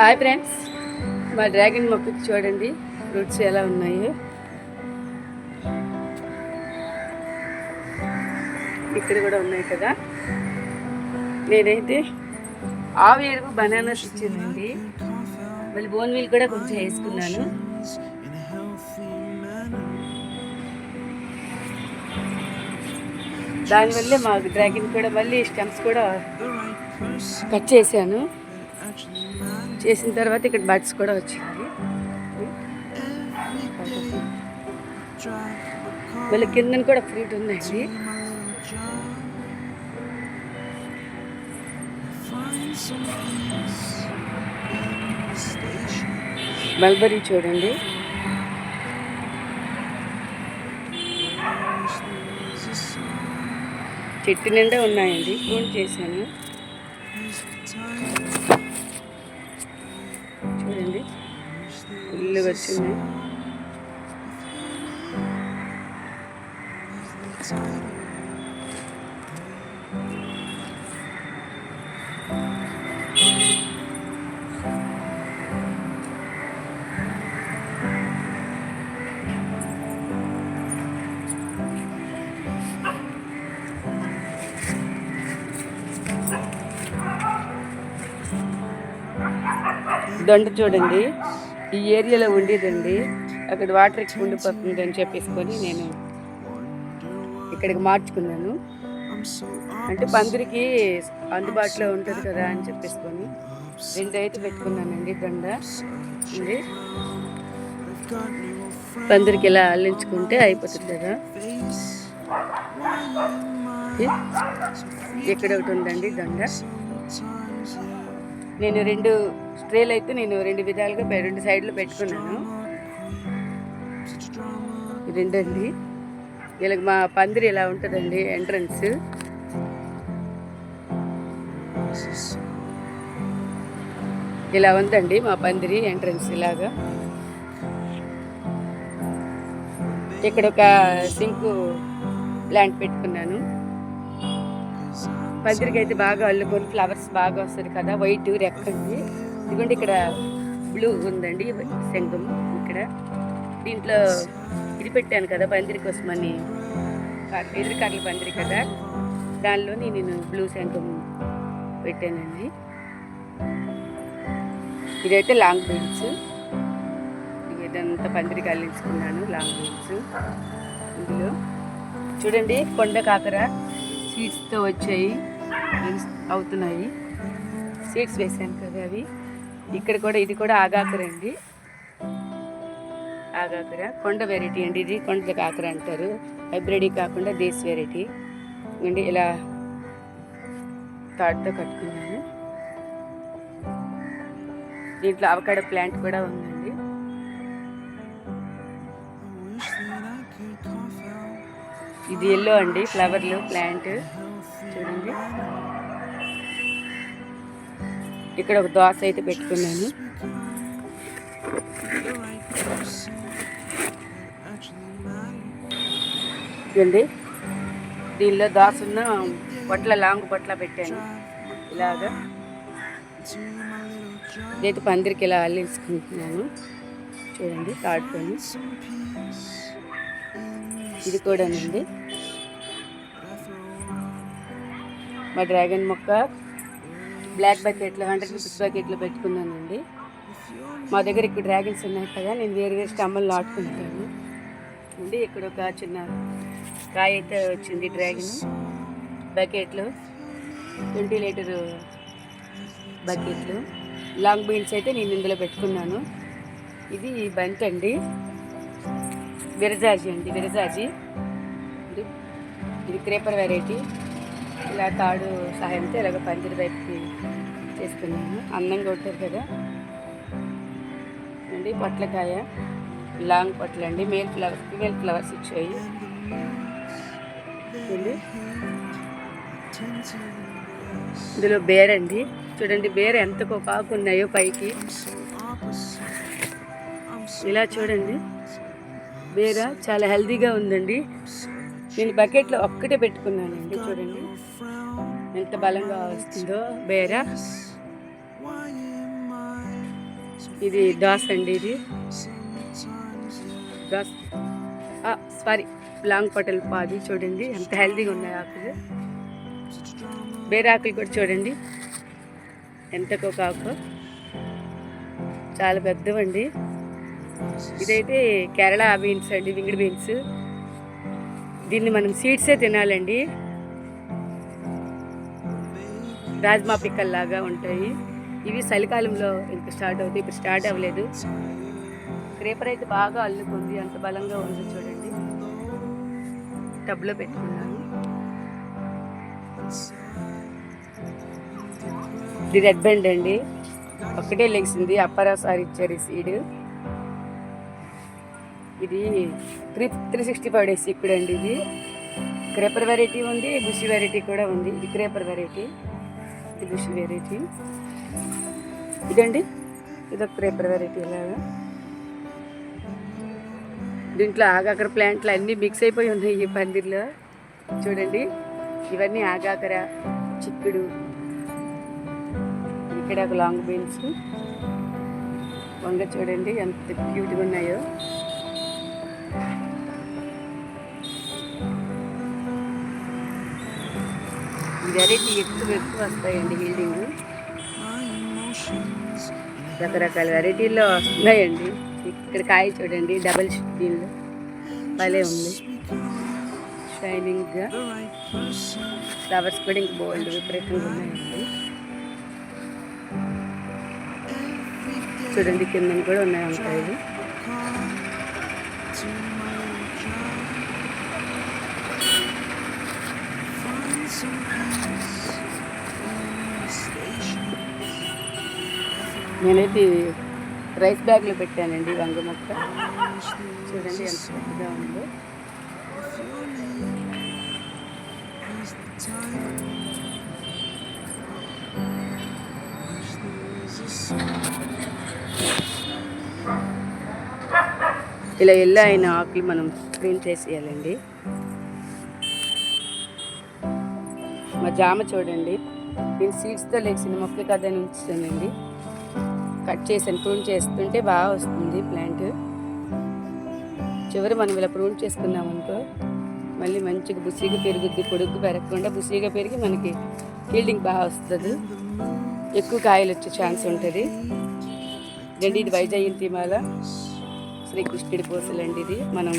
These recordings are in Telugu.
హాయ్ ఫ్రెండ్స్, మా డ్రాగన్ మొక్కకి చూడండి ఫ్రూట్స్ ఎలా ఉన్నాయి. ఇక్కడ కూడా ఉన్నాయి కదా. నేనైతే ఆవు ఎరువు బనానాస్ ఇచ్చిందండి. మళ్ళీ బోన్ మీల్ కూడా కొంచెం వేసుకున్నాను. దానివల్లే మా డ్రాగన్ కూడా మళ్ళీ స్టెమ్స్ కూడా కట్ చేశాను. చేసిన తర్వాత ఇక్కడ బడ్స్ కూడా వచ్చింది. మళ్ళీ కింద కూడా ఫ్రూట్ ఉందండి. మల్బరీ చూడండి. చెట్టు నిండా ఉన్నాయండి. ఫోన్ చేశాను చూడండి, ఇల్లు వచ్చింది. దొండ చూడండి, ఈ ఏరియాలో ఉండేదండి. అక్కడ వాటర్ ఎక్కువ ఉండిపోతుంది అని చెప్పేసుకొని నేను ఇక్కడికి మార్చుకున్నాను. అంటే పందిరికి అందుబాటులో ఉంటుంది కదా అని చెప్పేసుకొని 2 అయితే పెట్టుకున్నానండి. దొండ ఇది పందిరికి ఇలా అల్లించుకుంటే అయిపోతుంది కదా. ఇక్కడ ఒకటి ఉందండి దొండ. నేను 2 స్ట్రేలు అయితే నేను 2 విధాలుగా 2 సైడ్లు పెట్టుకున్నాను. 2 అండి. ఇలా మా పందిరి ఇలా ఉంటుందండి ఎంట్రన్స్. ఇలా ఉందండి మా పందిరి ఎంట్రన్స్ ఇలాగా. ఇక్కడ ఒక సింకు ప్లాంట్ పెట్టుకున్నాను. పందిరికి అయితే బాగా అల్లుకొని ఫ్లవర్స్ బాగా వస్తుంది కదా. వైట్ రెక్కండి. ఇదిగోండి ఇక్కడ బ్లూ ఉందండి శంఖం. ఇక్కడ దీంట్లో ఇది పెట్టాను కదా పందిరి కోసమని, ఎదురుకర్ల పందిరి కదా, దానిలోని నేను బ్లూ శంఖం పెట్టానండి. ఇదైతే లాంగ్ బీన్స్. ఇదంతా పందిరికి అల్లించుకున్నాను లాంగ్ బీన్స్. ఇందులో చూడండి కొండ కాకర సీడ్స్తో వచ్చాయి, అవుతున్నాయి. సీడ్స్ వేసాను కదా అవి. ఇక్కడ కూడా ఇది కూడా ఆగాకర అండి. ఆగాకర కొండ వెరైటీ అండి. ఇది కొండ కాకర అంటారు. హైబ్రిడ్ కాకుండా దేశ్ వెరైటీ అండి. ఇలా తాడుతో కట్టుకున్నాను. దీంట్లో అవకాడో ప్లాంట్ కూడా ఉందండి. ఇది ఎల్లో అండి ఫ్లవర్లు ప్లాంట్ చూడండి. ఇక్కడ ఒక దోస అయితే పెట్టుకున్నాను. చూడండి, దీనిలో దోసన్న పొట్ల లాంగ్ పొట్ల పెట్టాను ఇలాగా. ఇదైతే పందిరికి ఇలా అల్లించుకుంటున్నాను చూడండి తాడుకొని. ఇది కూడానండి మా డ్రాగన్ మొక్క. బ్లాక్ బకెట్లో 100 రూపీస్ బకెట్లో పెట్టుకున్నానండి. మా దగ్గర ఇక్కడ డ్రాగన్స్ ఉన్నాయి కదా, నేను వేరే స్టమ్మలు నాటుకుంటాను అండి. ఇక్కడ ఒక చిన్న కాయ అయితే వచ్చింది డ్రాగన్ బకెట్లో. 20 లీటర్ బకెట్లు. లాంగ్ బీన్స్ అయితే నేను ఇందులో పెట్టుకున్నాను. ఇది బంతి అండి, విరజాజి అండి. విరజాజి ఇది క్రేపర్ వెరైటీ. ఇలా తాడు సహాయంతో ఇలాగ పందిరి వైపుకి చేసుకున్నాను. అందంగా ఉంటుంది కదా అండి. పొట్లకాయ లాంగ్ పొట్లు అండి. ఫీమేల్ ఫ్లవర్స్ ఇచ్చాయి. ఇందులో బేర్ అండి. చూడండి బేర్ ఎంత కాకు ఉన్నాయో పైకి. ఇలా చూడండి, బేర చాలా హెల్తీగా ఉందండి. నేను బకెట్లో ఒక్కటే పెట్టుకున్నానండి. చూడండి ఎంత బలంగా వస్తుందో బేర. ఇది దోస అండి. ఇది దోస, సారీ, లాంగ్ పటల్ పాది. చూడండి ఎంత హెల్తీగా ఉన్నాయి ఆకులు. వేరే ఆకులు కూడా చూడండి ఎంతకొక ఆకు, చాలా పెద్దవండి. ఇదైతే కేరళ బీన్స్ అండి, వింగిడ్ బీన్స్. దీన్ని మనం సీడ్సే తినాలండి. రాజ్మా పిక్కల్ లాగా ఉంటాయి. ఇవి చలికాలంలో ఇంకా స్టార్ట్ అవుతాయి, ఇప్పుడు స్టార్ట్ అవ్వలేదు. క్రేపర్ అయితే బాగా అల్లుకుంది, అంత బలంగా ఉంది. చూడండి టబ్లో పెట్టుకున్నాను. ఇది రెడ్ బెండ్ అండి, ఒక్కటే లెగ్సింది. అప్పారావుసారి ఇచ్చారు ఈ సీడ్. ఇది 365 డేస్ ఇక్కడ అండి. ఇది క్రేపర్ వెరైటీ ఉంది, బుషి వెరైటీ కూడా ఉంది. ఇది క్రేపర్ వెరైటీ, ఇది బుషి వెరైటీ. ఇదండి, ఇదొక క్రేపర్ వెరైటీ లాగా. దీంట్లో ఆగాకర ప్లాంట్లు అన్నీ మిక్స్ అయిపోయి ఉన్నాయి ఈ పందిర్లో. చూడండి ఇవన్నీ ఆగాకర, చిక్కుడు. ఇక్కడ ఒక లాంగ్ బీన్స్, వంగ చూడండి ఎంత క్యూట్గా ఉన్నాయో. వెరైటీ ఎక్కువ వస్తాయండి హీల్డింగ్. రకరకాల వెరైటీల్లో వస్తున్నాయండి. ఇక్కడ కాయ చూడండి డబల్ దీనిలో భలే ఉంది, షైనింగ్గా. ఫ్లవర్స్ కూడా ఇంక బోల్డ్ విపరీతంగా ఉన్నాయండి. చూడండి కింద కూడా ఉన్నాయి వంకాయలు. నేనైతే రైస్ బ్యాగ్లో పెట్టానండి వంగ మొక్క. చూడండి ఎంత పెద్దగా ఉందో. ఇలా ఎల్లో అయిన ఆకులు మనం క్లీన్ చేసేయాలండి. మా జామ చూడండి, నేను సీడ్స్తో లేచిన మొక్క కథ ఉంచానండి. కట్ చేసాను, ప్రూన్ చేస్తుంటే బాగా వస్తుంది ప్లాంట్. చివరి మనం ఇలా ప్రూన్ చేసుకున్నామనుకో మళ్ళీ మంచిగా బుసిగా పెరుగుద్ది. పొడుగు పెరగకుండా బుసిగా పెరిగి మనకి హీల్డింగ్ బాగా వస్తుంది, ఎక్కువ కాయలు వచ్చే ఛాన్స్ ఉంటుంది. ఇదండి ఇది వైజయంతి మాల, శ్రీకృష్ణుడి పూసలండి. ఇది మనం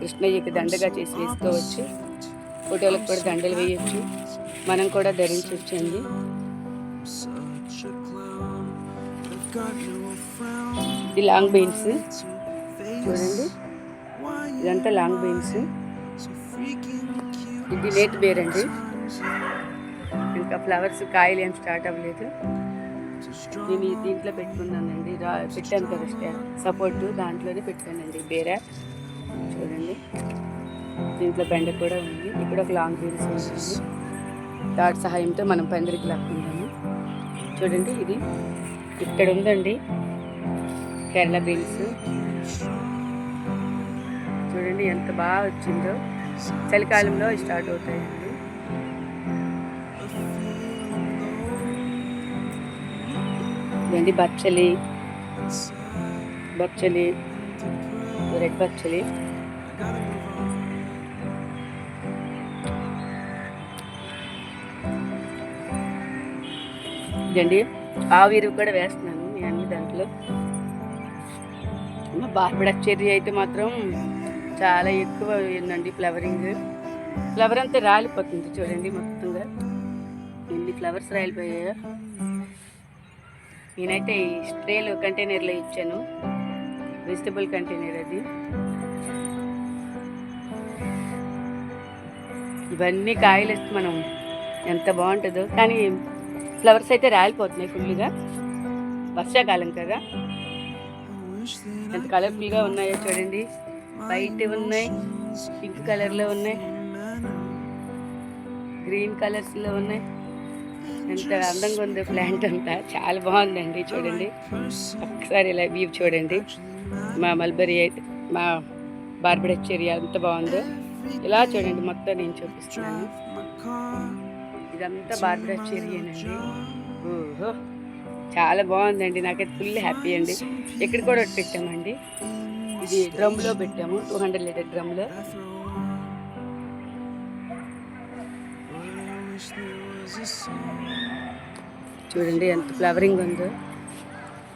కృష్ణయ్యకి దండగా చేసి వేసుకోవచ్చు, ఫోటోలకు కూడా దండలు వేయచ్చు, మనం కూడా ధరించవచ్చండి. ఇది లాంగ్ బీన్స్ చూడండి, ఇదంతా లాంగ్ బీన్స్. ఇది నేతి బేర్ అండి, ఇంకా ఫ్లవర్స్ కాయలు ఏం స్టార్ట్ అవ్వలేదు. నేను దీంట్లో పెట్టుకున్నానండి, పెట్టాను కదా సపోర్టు, దాంట్లోనే పెట్టానండి బేర. చూడండి దీంట్లో బెండ కూడా ఉంది. ఇక్కడ ఒక లాంగ్ బీన్స్ ఉంటుంది, తాడు సహాయంతో మనం పందిరికి లాక్కుంటాము. చూడండి ఇది ఇక్కడ ఉందండి కేరళ బీన్స్. చూడండి ఎంత బాగా వచ్చిందో, చలికాలంలో స్టార్ట్ అవుతాయండి. ఇదండి బచ్చలి, రెడ్ బచ్చలి. ఇదండి ఆవిరి కూడా వేస్తున్నాను నేను అన్ని దాంట్లో. మా బార్బడా చెర్రీ అయితే మాత్రం చాలా ఎక్కువ అయిందండి ఫ్లవరింగ్. ఫ్లవర్ అంతా రాలిపోతుంది చూడండి, మొత్తంగా ఎన్ని ఫ్లవర్స్ రాలిపోయాయో. నేనైతే ఈ స్ట్రేలో కంటైనర్లో ఇచ్చాను, వెజిటబుల్ కంటైనర్ అది. ఇవన్నీ కాయలు వేస్తే మనం ఎంత బాగుంటుందో, కానీ ఫ్లవర్స్ అయితే రాలిపోతున్నాయి ఫుల్గా, వర్షాకాలం కదా. ఎంత కలర్ఫుల్గా ఉన్నాయో చూడండి, వైట్ ఉన్నాయి, పింక్ కలర్లో ఉన్నాయి, గ్రీన్ కలర్స్లో ఉన్నాయి. ఎంత అందంగా ఉంది ప్లాంట్ అంతా, చాలా బాగుందండి. చూడండి ఒకసారి ఇలా వ్యూ చూడండి. మా మల్బరీ అయితే, మా బార్బడా చెర్రీ ఎంత బాగుందో. ఇలా చూడండి మొత్తం నేను చూపిస్తున్నాను. ఇదంతా బార్బడా చెర్రీ అనండి. ఓహో చాలా బాగుందండి, నాకైతే ఫుల్ హ్యాపీ అండి. ఇక్కడ కూడా ఒకటి పెట్టామండి, ఇది డ్రమ్లో పెట్టాము, 200 లీటర్ డ్రమ్లో. చూడండి ఎంత ఫ్లవరింగ్ ఉందో,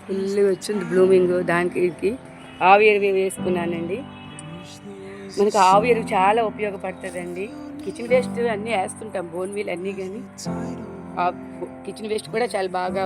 ఫుల్ వచ్చింది బ్లూమింగ్. దానికి ఆవు ఎరువు వేసుకున్నానండి. మనకు ఆవు ఎరువు చాలా ఉపయోగపడుతుందండి. కిచెన్ వేస్ట్ అన్నీ వేస్తుంటాం, బోన్ వీల్ అన్నీ, కానీ కిచెన్ వేస్ట్ కూడా చాలా బాగా